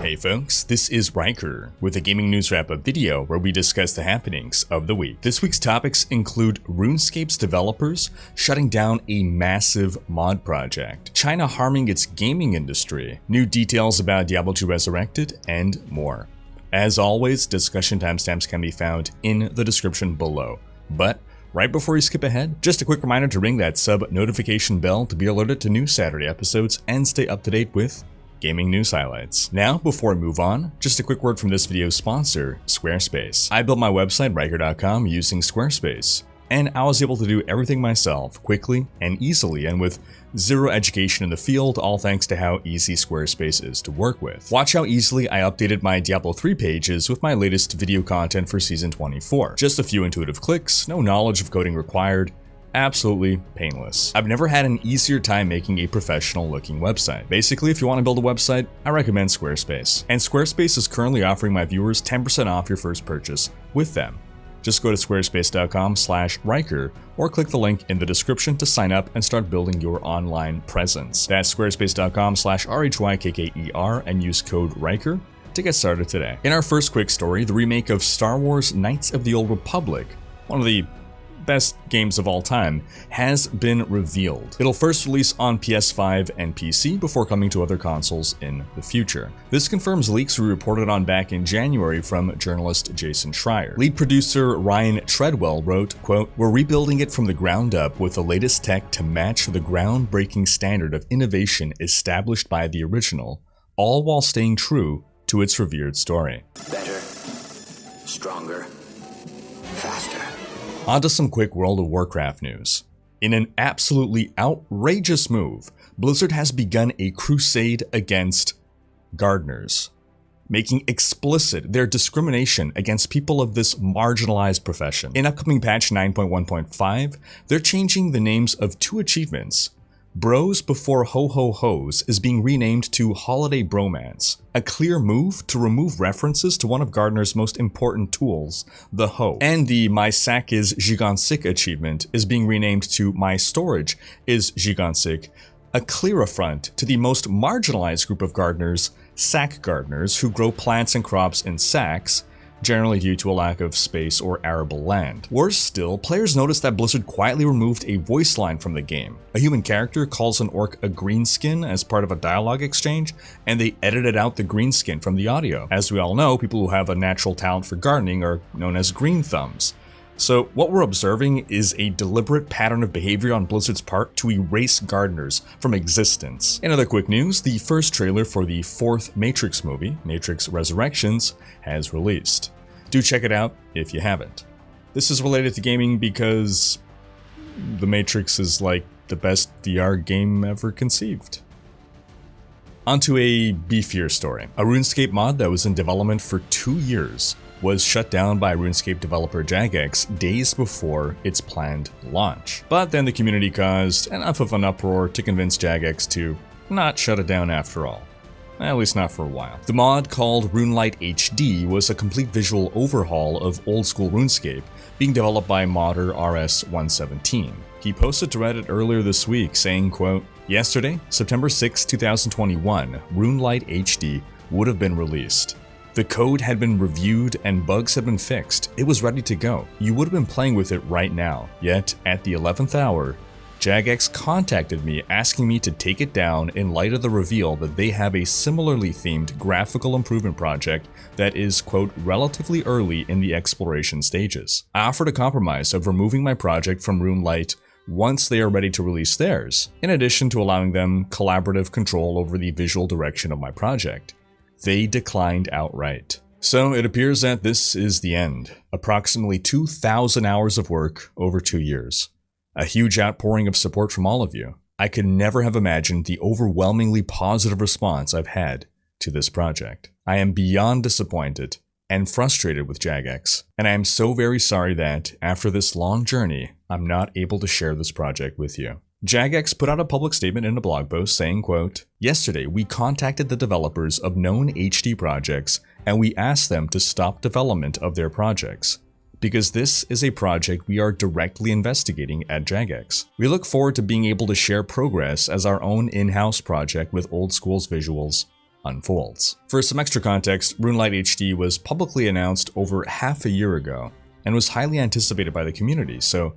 Hey folks, this is Rhykker with a gaming news wrap-up video where we discuss the happenings of the week. This week's topics include RuneScape's developers shutting down a massive mod project, China harming its gaming industry, new details about Diablo 2 Resurrected, and more. As always, discussion timestamps can be found in the description below. But right before you skip ahead, just a quick reminder to ring that sub notification bell to be alerted to new Saturday episodes and stay up to date with gaming news highlights. Now, before I move on, just a quick word from this video's sponsor, Squarespace. I built my website, Rhykker.com, using Squarespace, and I was able to do everything myself, quickly and easily, and with zero education in the field, all thanks to how easy Squarespace is to work with. Watch how easily I updated my Diablo 3 pages with my latest video content for Season 24. Just a few intuitive clicks, no knowledge of coding required, absolutely painless. I've never had an easier time making a professional looking website. Basically, if you want to build a website, I recommend Squarespace. And Squarespace is currently offering my viewers 10% off your first purchase with them. Just go to squarespace.com/Rhykker or click the link in the description to sign up and start building your online presence. That's squarespace.com/RHYKKER and use code Rhykker to get started today. In our first quick story, the remake of Star Wars Knights of the Old Republic, one of the best games of all time, has been revealed. It'll first release on PS5 and PC before coming to other consoles in the future. This confirms leaks we reported on back in January from journalist Jason Schreier. Lead producer Ryan Treadwell wrote, quote, "We're rebuilding it from the ground up with the latest tech to match the groundbreaking standard of innovation established by the original, all while staying true to its revered story." Better, stronger, faster. On to some quick World of Warcraft news. In an absolutely outrageous move, Blizzard has begun a crusade against gardeners, making explicit their discrimination against people of this marginalized profession. In upcoming patch 9.1.5, they're changing the names of two achievements. Bros Before Ho Ho Ho's is being renamed to Holiday Bromance, a clear move to remove references to one of Gardener's most important tools, the hoe. And the My Sack is Gigantic achievement is being renamed to My Storage is Gigantic, a clear affront to the most marginalized group of gardeners, sack gardeners, who grow plants and crops in sacks, generally due to a lack of space or arable land. Worse still, players noticed that Blizzard quietly removed a voice line from the game. A human character calls an orc a greenskin as part of a dialogue exchange, and they edited out the greenskin from the audio. As we all know, people who have a natural talent for gardening are known as green thumbs. So what we're observing is a deliberate pattern of behavior on Blizzard's part to erase gardeners from existence. In other quick news, the first trailer for the fourth Matrix movie, Matrix Resurrections, has released. Do check it out if you haven't. This is related to gaming because The Matrix is like the best VR game ever conceived. Onto a beefier story. A RuneScape mod that was in development for 2 years was shut down by RuneScape developer Jagex days before its planned launch. But then the community caused enough of an uproar to convince Jagex to not shut it down after all. At least not for a while. The mod, called RuneLite HD, was a complete visual overhaul of Old School Runescape, being developed by modder RS117. He posted to Reddit earlier this week saying, quote, "Yesterday, September 6, 2021, RuneLite HD would have been released. The code had been reviewed and bugs had been fixed. It was ready to go. You would have been playing with it right now. Yet, at the 11th hour, Jagex contacted me asking me to take it down in light of the reveal that they have a similarly themed graphical improvement project that is, quote, relatively early in the exploration stages. I offered a compromise of removing my project from RuneLite once they are ready to release theirs, in addition to allowing them collaborative control over the visual direction of my project. They declined outright." So it appears that this is the end. Approximately 2,000 hours of work over 2 years. A huge outpouring of support from all of you. I could never have imagined the overwhelmingly positive response I've had to this project. I am beyond disappointed and frustrated with Jagex, and I am so very sorry that, after this long journey, I'm not able to share this project with you. Jagex put out a public statement in a blog post saying, quote, "Yesterday, we contacted the developers of known HD projects and we asked them to stop development of their projects, because this is a project we are directly investigating at Jagex. We look forward to being able to share progress as our own in-house project with Old School's visuals unfolds. For some extra context, RuneLite HD was publicly announced over half a year ago and was highly anticipated by the community, so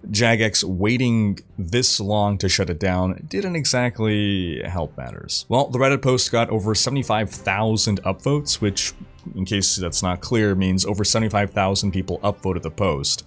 Jagex waiting this long to shut it down didn't exactly help matters. Well, the Reddit post got over 75,000 upvotes, which, in case that's not clear, means over 75,000 people upvoted the post.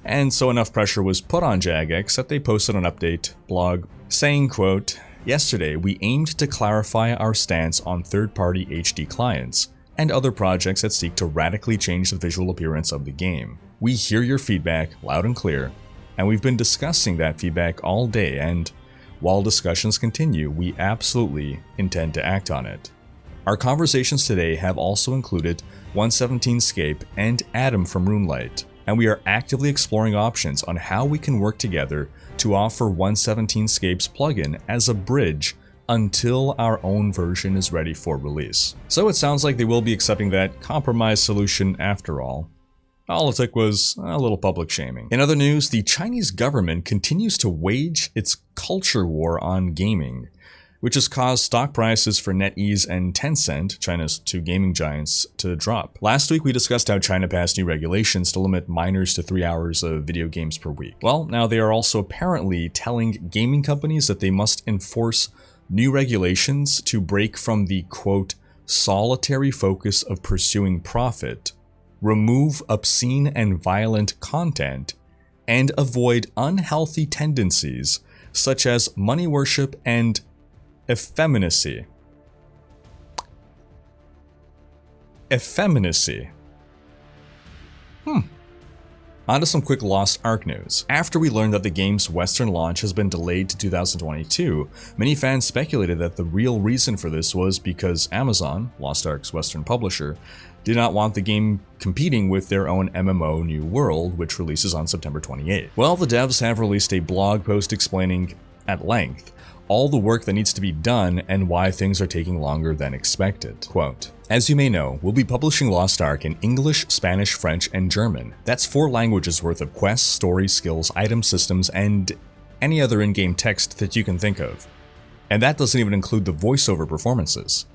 And so enough pressure was put on Jagex that they posted an update blog saying, quote, "Yesterday, we aimed to clarify our stance on third-party HD clients and other projects that seek to radically change the visual appearance of the game. We hear your feedback loud and clear, and we've been discussing that feedback all day, and while discussions continue, we absolutely intend to act on it. Our conversations today have also included 117scape and Adam from RuneLite, and we are actively exploring options on how we can work together to offer 117scape's plugin as a bridge until our own version is ready for release." So it sounds like they will be accepting that compromise solution after all. All it took was a little public shaming. In other news, the Chinese government continues to wage its culture war on gaming, which has caused stock prices for NetEase and Tencent, China's two gaming giants, to drop. Last week we discussed how China passed new regulations to limit minors to 3 hours of video games per week. Well, now they are also apparently telling gaming companies that they must enforce new regulations to break from the, quote, "solitary focus of pursuing profit, remove obscene and violent content, and avoid unhealthy tendencies such as money worship and effeminacy." Effeminacy. On to some quick Lost Ark news. After we learned that the game's Western launch has been delayed to 2022, many fans speculated that the real reason for this was because Amazon, Lost Ark's Western publisher, did not want the game competing with their own MMO New World, which releases on September 28th. Well, the devs have released a blog post explaining, at length, all the work that needs to be done and why things are taking longer than expected. Quote, "As you may know, we'll be publishing Lost Ark in English, Spanish, French, and German. That's 4 languages worth of quests, stories, skills, item systems, and any other in-game text that you can think of. And that doesn't even include the voiceover performances.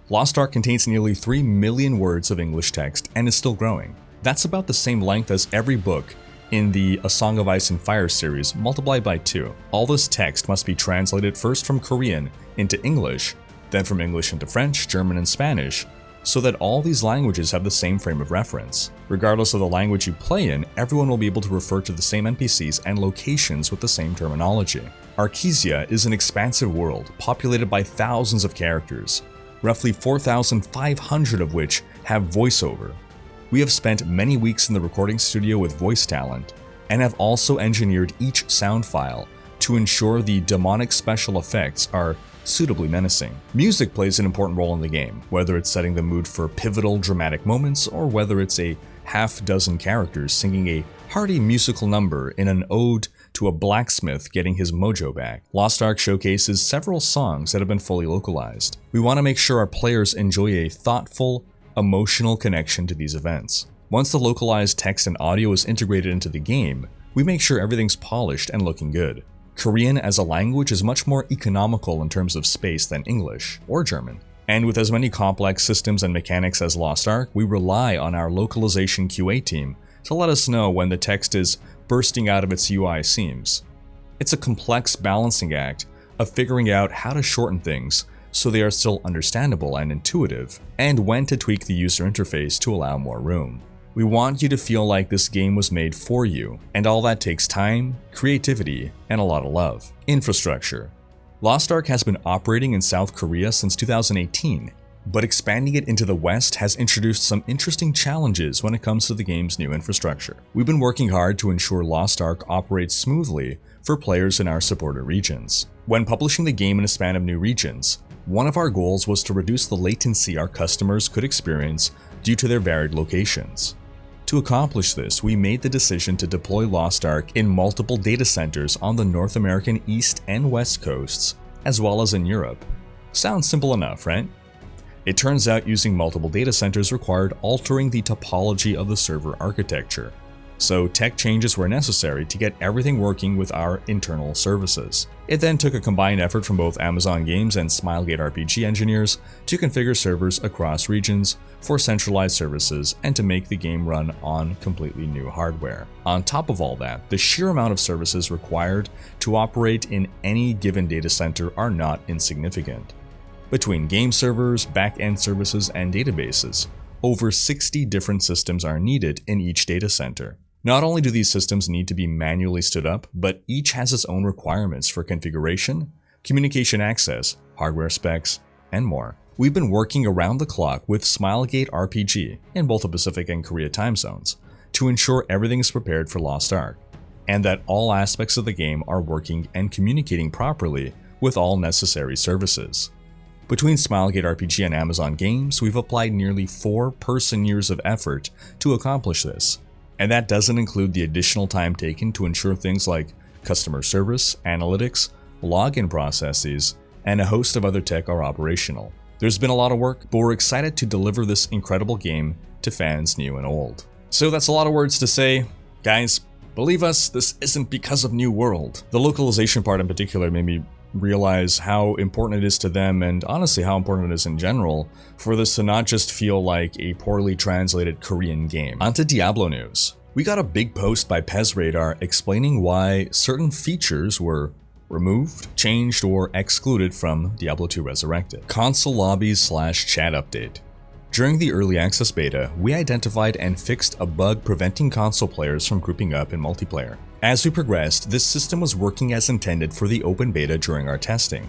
Lost Ark contains nearly 3 million words of English text and is still growing. That's about the same length as every book in the A Song of Ice and Fire series, multiplied by 2. All this text must be translated first from Korean into English, then from English into French, German, and Spanish, so that all these languages have the same frame of reference. Regardless of the language you play in, everyone will be able to refer to the same NPCs and locations with the same terminology. Arkesia is an expansive world, populated by thousands of characters, roughly 4,500 of which have voiceover. We have spent many weeks in the recording studio with voice talent, and have also engineered each sound file to ensure the demonic special effects are suitably menacing. Music plays an important role in the game, whether it's setting the mood for pivotal dramatic moments or whether it's a half-dozen characters singing a hearty musical number in an ode to a blacksmith getting his mojo back. Lost Ark showcases several songs that have been fully localized. We want to make sure our players enjoy a thoughtful, emotional connection to these events. Once the localized text and audio is integrated into the game, we make sure everything's polished and looking good. Korean as a language is much more economical in terms of space than English or German. And with as many complex systems and mechanics as Lost Ark, we rely on our localization QA team to let us know when the text is bursting out of its UI seams. It's a complex balancing act of figuring out how to shorten things so they are still understandable and intuitive, and when to tweak the user interface to allow more room. We want you to feel like this game was made for you, and all that takes time, creativity, and a lot of love. Infrastructure. Lost Ark has been operating in South Korea since 2018, but expanding it into the West has introduced some interesting challenges when it comes to the game's new infrastructure. We've been working hard to ensure Lost Ark operates smoothly for players in our supported regions. When publishing the game in a span of new regions, one of our goals was to reduce the latency our customers could experience due to their varied locations. To accomplish this, we made the decision to deploy Lost Ark in multiple data centers on the North American East and West coasts, as well as in Europe. Sounds simple enough, right? It turns out using multiple data centers required altering the topology of the server architecture. so tech changes were necessary to get everything working with our internal services. It then took a combined effort from both Amazon Games and Smilegate RPG engineers to configure servers across regions for centralized services and to make the game run on completely new hardware. On top of all that, the sheer amount of services required to operate in any given data center are not insignificant. Between game servers, back-end services, and databases, over 60 different systems are needed in each data center. Not only do these systems need to be manually stood up, but each has its own requirements for configuration, communication access, hardware specs, and more. We've been working around the clock with Smilegate RPG in both the Pacific and Korea time zones to ensure everything is prepared for Lost Ark, and that all aspects of the game are working and communicating properly with all necessary services. Between Smilegate RPG and Amazon Games, we've applied nearly 4 person-years of effort to accomplish this. And that doesn't include the additional time taken to ensure things like customer service, analytics, login processes, and a host of other tech are operational. There's been a lot of work, but we're excited to deliver this incredible game to fans new and old. So that's a lot of words to say. Guys, believe us, this isn't because of New World. The localization part in particular made me realize how important it is to them, and honestly how important it is in general, for this to not just feel like a poorly translated Korean game. Onto Diablo news. We got a big post by PezRadar explaining why certain features were removed, changed, or excluded from Diablo 2 Resurrected. Console lobbies / chat update. During the early access beta, we identified and fixed a bug preventing console players from grouping up in multiplayer. As we progressed, this system was working as intended for the open beta during our testing.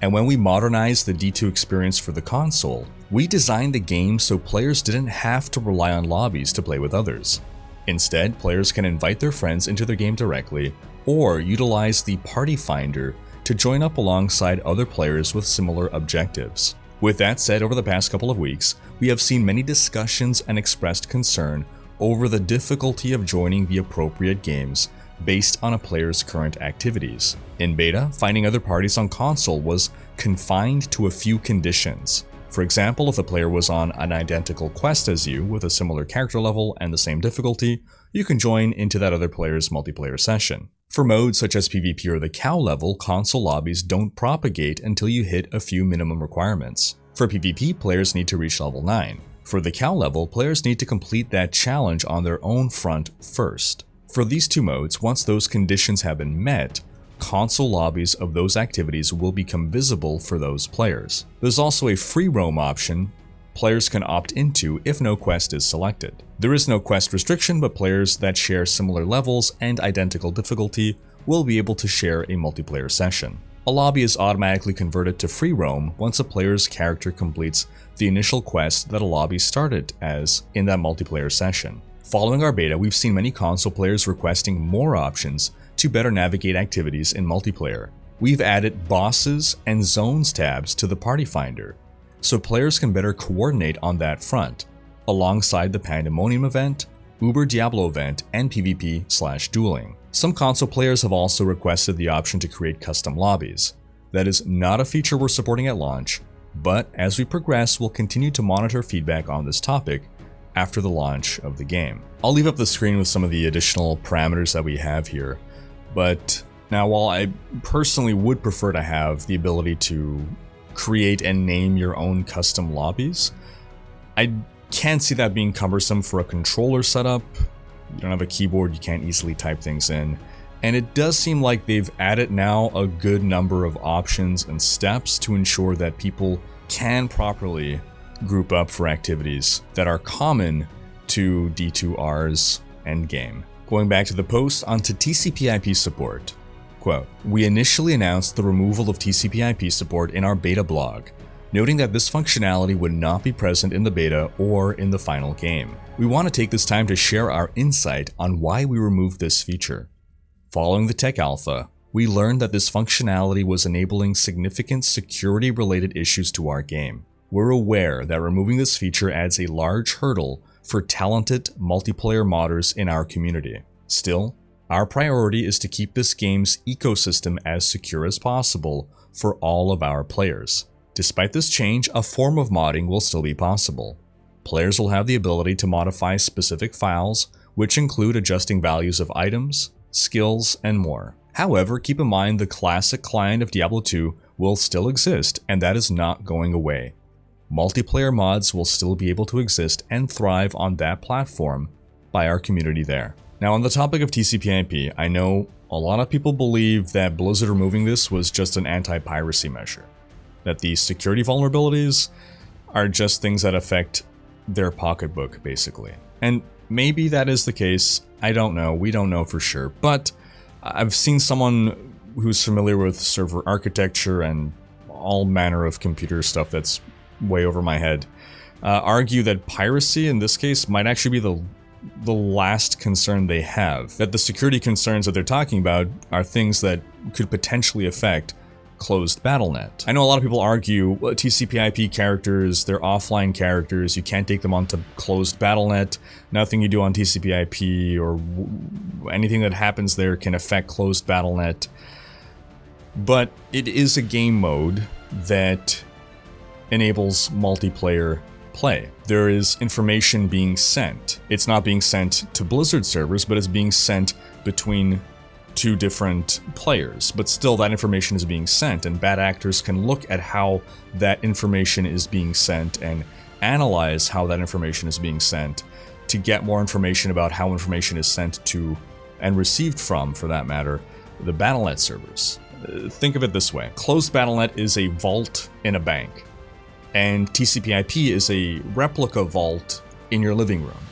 And when we modernized the D2 experience for the console, we designed the game so players didn't have to rely on lobbies to play with others. Instead, players can invite their friends into their game directly, or utilize the Party Finder to join up alongside other players with similar objectives. With that said, over the past couple of weeks, we have seen many discussions and expressed concern over the difficulty of joining the appropriate games based on a player's current activities. In beta, finding other parties on console was confined to a few conditions. For example, if a player was on an identical quest as you with a similar character level and the same difficulty, you can join into that other player's multiplayer session. For modes such as PvP or the cow level, console lobbies don't propagate until you hit a few minimum requirements. For PvP, players need to reach level 9. For the cow level, players need to complete that challenge on their own front first. For these two modes, once those conditions have been met, console lobbies of those activities will become visible for those players. There's also a free roam option players can opt into if no quest is selected. There is no quest restriction, but players that share similar levels and identical difficulty will be able to share a multiplayer session. A lobby is automatically converted to free roam once a player's character completes the initial quest that a lobby started as in that multiplayer session. Following our beta, we've seen many console players requesting more options to better navigate activities in multiplayer. We've added bosses and zones tabs to the Party Finder, so players can better coordinate on that front, alongside the Pandemonium event, Uber Diablo event, and PvP/dueling. Some console players have also requested the option to create custom lobbies. That is not a feature we're supporting at launch, but as we progress, we'll continue to monitor feedback on this topic after the launch of the game. I'll leave up the screen with some of the additional parameters that we have here, but now while I personally would prefer to have the ability to create and name your own custom lobbies, I can't see that being cumbersome for a controller setup. You don't have a keyboard, you can't easily type things in, and it does seem like they've added now a good number of options and steps to ensure that people can properly group up for activities that are common to D2R's endgame. Going back to the post, onto TCP/IP support. Quote, "We initially announced the removal of TCP/IP support in our beta blog, noting that this functionality would not be present in the beta or in the final game. We want to take this time to share our insight on why we removed this feature. Following the tech alpha, we learned that this functionality was enabling significant security-related issues to our game. We're aware that removing this feature adds a large hurdle for talented multiplayer modders in our community. Still, our priority is to keep this game's ecosystem as secure as possible for all of our players. Despite this change, a form of modding will still be possible. Players will have the ability to modify specific files which include adjusting values of items, skills, and more. However, keep in mind the classic client of Diablo 2 will still exist, and that is not going away. Multiplayer mods will still be able to exist and thrive on that platform by our community there. Now, on the topic of TCP/IP, I know a lot of people believe that Blizzard removing this was just an anti-piracy measure, that the security vulnerabilities are just things that affect their pocketbook, basically. And maybe that is the case, I don't know, we don't know for sure, but I've seen someone who's familiar with server architecture and all manner of computer stuff that's way over my head, argue that piracy in this case might actually be the last concern they have. That the security concerns that they're talking about are things that could potentially affect closed BattleNet. I know a lot of people argue, well, TCP/IP characters, they're offline characters, you can't take them onto closed BattleNet, nothing you do on TCP/IP or anything that happens there can affect closed BattleNet. But it is a game mode that enables multiplayer play. There is information being sent. It's not being sent to Blizzard servers, but it's being sent between two different players. But still, that information is being sent, and bad actors can look at how that information is being sent and analyze how that information is being sent to get more information about how information is sent to, and received from, for that matter, the BattleNet servers. Think of it this way. Closed BattleNet is a vault in a bank, and TCP/IP is a replica vault in your living room.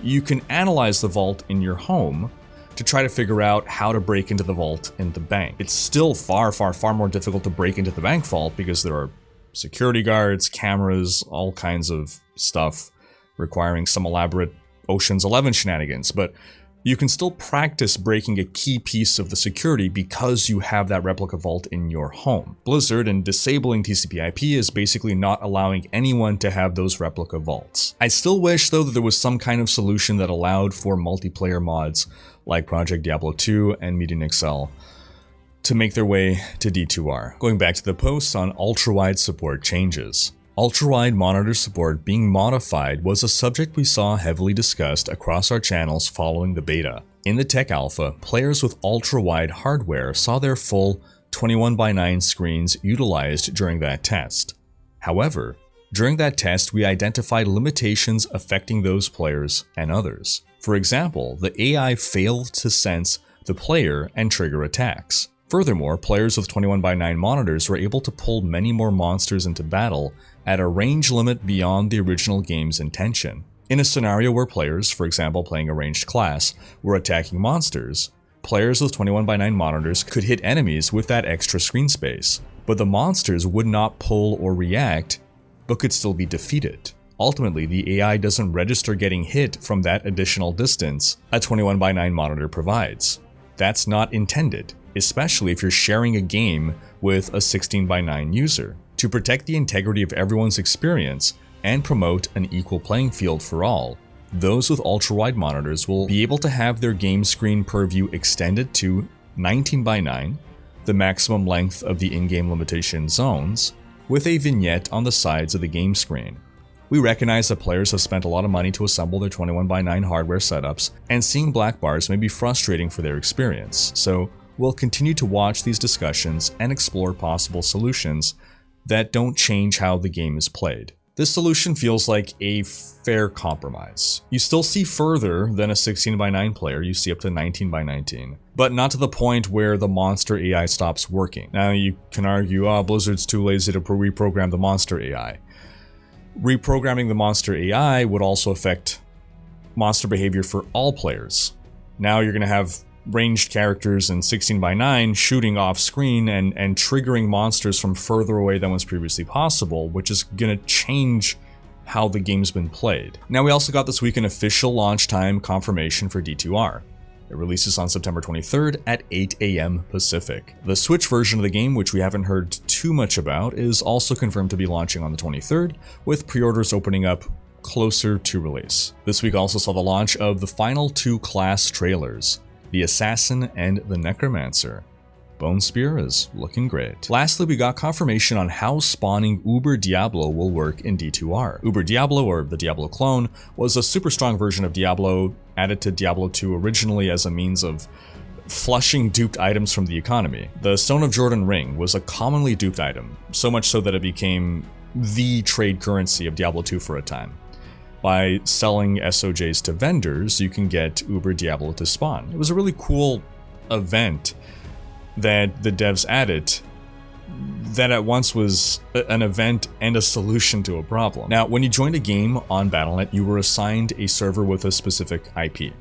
You can analyze the vault in your home to try to figure out how to break into the vault in the bank. It's still far more difficult to break into the bank vault because there are security guards, cameras, all kinds of stuff requiring some elaborate Ocean's 11 shenanigans, but you can still practice breaking a key piece of the security because you have that replica vault in your home. Blizzard, in disabling TCP/IP, is basically not allowing anyone to have those replica vaults. I still wish, though, that there was some kind of solution that allowed for multiplayer mods like Project Diablo 2 and MaiaNashira to make their way to D2R. Going back to the posts on ultrawide support changes. Ultrawide monitor support being modified was a subject we saw heavily discussed across our channels following the beta. In the tech alpha, players with ultrawide hardware saw their full 21:9 screens utilized during that test. However, during that test we identified limitations affecting those players and others. For example, the AI failed to sense the player and trigger attacks. Furthermore, players with 21:9 monitors were able to pull many more monsters into battle at a range limit beyond the original game's intention. In a scenario where players, for example playing a ranged class, were attacking monsters, players with 21:9 monitors could hit enemies with that extra screen space, but the monsters would not pull or react, but could still be defeated. Ultimately, the AI doesn't register getting hit from that additional distance a 21:9 monitor provides. That's not intended, especially if you're sharing a game with a 16:9 user. To protect the integrity of everyone's experience and promote an equal playing field for all, those with ultra-wide monitors will be able to have their game screen purview extended to 19:9, the maximum length of the in-game limitation zones, with a vignette on the sides of the game screen. We recognize that players have spent a lot of money to assemble their 21:9 hardware setups, and seeing black bars may be frustrating for their experience, so we'll continue to watch these discussions and explore possible solutions that don't change how the game is played. This solution feels like a fair compromise. You still see further than a 16:9 player, you see up to 19:19, but not to the point where the monster AI stops working. Now you can argue, Blizzard's too lazy to reprogram the monster AI. Reprogramming the monster AI would also affect monster behavior for all players. Now you're going to have ranged characters in 16:9 shooting off screen and triggering monsters from further away than was previously possible, which is going to change how the game's been played. Now we also got this week an official launch time confirmation for D2R. It releases on September 23rd at 8 AM Pacific. The Switch version of the game, which we haven't heard too much about, is also confirmed to be launching on the 23rd, with pre-orders opening up closer to release. This week also saw the launch of the final two class trailers, the Assassin and the Necromancer. Bone Spear is looking great. Lastly, we got confirmation on how spawning Uber Diablo will work in D2R. Uber Diablo, or the Diablo clone, was a super strong version of Diablo added to Diablo 2 originally as a means of flushing duped items from the economy. The Stone of Jordan ring was a commonly duped item, so much so that it became the trade currency of Diablo 2 for a time. By selling SOJs to vendors, you can get Uber Diablo to spawn. It was a really cool event that the devs added that at once was an event and a solution to a problem. Now, when you joined a game on Battle.net, you were assigned a server with a specific IP.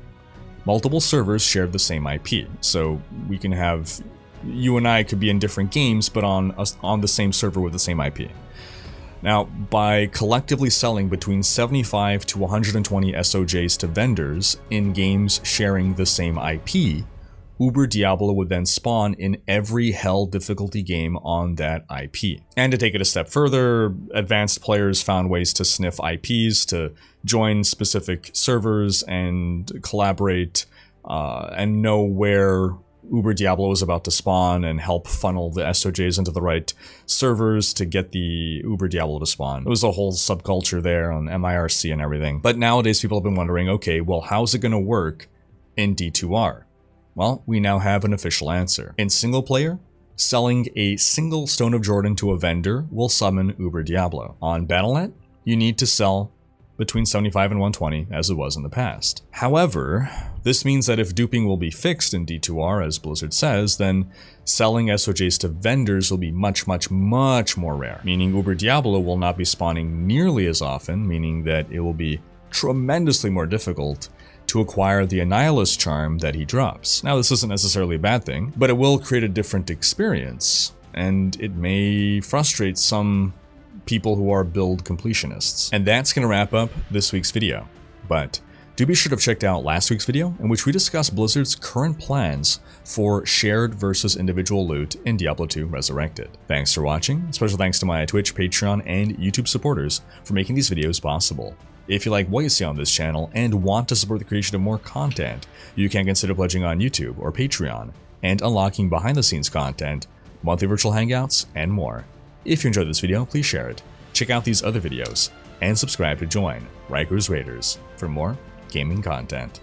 Multiple servers shared the same IP, so we can have, you and I could be in different games, but on the same server with the same IP. Now, by collectively selling between 75 to 120 SOJs to vendors in games sharing the same IP, Uber Diablo would then spawn in every Hell difficulty game on that IP. And to take it a step further, advanced players found ways to sniff IPs, to join specific servers and collaborate and know where Uber Diablo was about to spawn and help funnel the SOJs into the right servers to get the Uber Diablo to spawn. It was a whole subculture there on MIRC and everything. But nowadays people have been wondering, okay, well, how's it going to work in D2R? Well, we now have an official answer. In single player, selling a single Stone of Jordan to a vendor will summon Uber Diablo. On Battle.net, you need to sell between 75 and 120 as it was in the past. However, this means that if duping will be fixed in D2R, as Blizzard says, then selling SOJs to vendors will be much more rare, meaning Uber Diablo will not be spawning nearly as often, meaning that it will be tremendously more difficult to acquire the Annihilus charm that he drops. Now, this isn't necessarily a bad thing, but it will create a different experience, and it may frustrate some people who are build completionists. And that's going to wrap up this week's video. But do be sure to have checked out last week's video, in which we discussed Blizzard's current plans for shared versus individual loot in Diablo 2 Resurrected. Thanks for watching. Special thanks to my Twitch, Patreon, and YouTube supporters for making these videos possible. If you like what you see on this channel and want to support the creation of more content, you can consider pledging on YouTube or Patreon and unlocking behind-the-scenes content, monthly virtual hangouts, and more. If you enjoyed this video, please share it, check out these other videos, and subscribe to join Rhykkers Raiders for more gaming content.